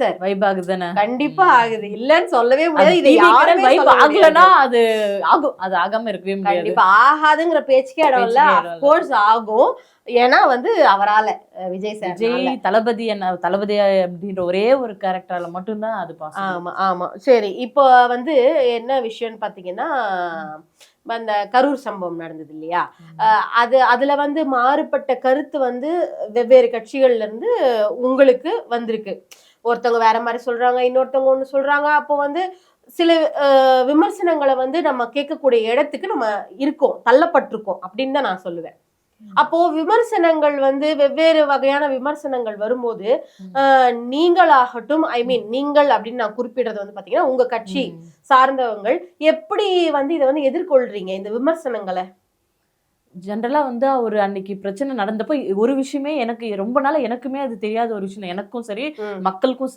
Sir vibe ஆகுதுதானே? கண்டிப்பா ஆகுது, இல்லன்னு சொல்லவே முடியாது. இதை டிவி யாருமே வைப் சொல்ல ஆகலனா முடியாது. அது ஆகும். அது ஆகாம இருக்கவே முடியாது. கண்டிப்பா ஆகாதுங்கிற பேச்சுக்கே இடம் இல்ல. பேச்சுக்கே இடம் இல்ல. அஃப்கோர்ஸ் ஆகும். ஏன்னா வந்து அவரால விஜய் சார். விஜய் தளபதி என்ன தளபதி அப்படின்ற ஒரே ஒரு கேரக்டரால மட்டும்தான் அது பாசிபிள். ஆமா ஆமா. சரி, இப்போ வந்து என்ன விஷயம்னு பாத்தீங்கன்னா, அந்த கரூர் சம்பவம் நடந்தது இல்லையா? அதுல வந்து மாறுபட்ட கருத்து வந்து வெவ்வேறு கட்சிகள்ல இருந்து உங்களுக்கு வந்திருக்கு. ஒருத்தவங்க வேற மாதிரி சொல்றாங்க, இன்னொருத்தவங்க ஒண்ணு சொல்றாங்க. அப்போ வந்து சில விமர்சனங்களை வந்து நம்ம கேட்கக்கூடிய இடத்துக்கு நம்ம இருக்கோம், தள்ளப்பட்டிருக்கோம் அப்படின்னு தான் நான் சொல்லுவேன். அப்போ விமர்சனங்கள் வந்து வெவ்வேறு வகையான விமர்சனங்கள் வரும்போது நீங்களாகட்டும், ஐ மீன் நீங்கள் அப்படின்னு நான் குறிப்பிடுறது வந்து பாத்தீங்கன்னா உங்க கட்சி சார்ந்தவங்கள் எப்படி வந்து இதை வந்து எதிர்கொள்றீங்க இந்த விமர்சனங்களை? ஜென்ரலா வந்து ஒரு அன்னைக்கு பிரச்சனை நடந்தப்போ ஒரு விஷயமே எனக்கு ரொம்ப நாளா எனக்குமே அது தெரியாத ஒரு விஷயம். எனக்கும் சரி மக்களுக்கும் சரி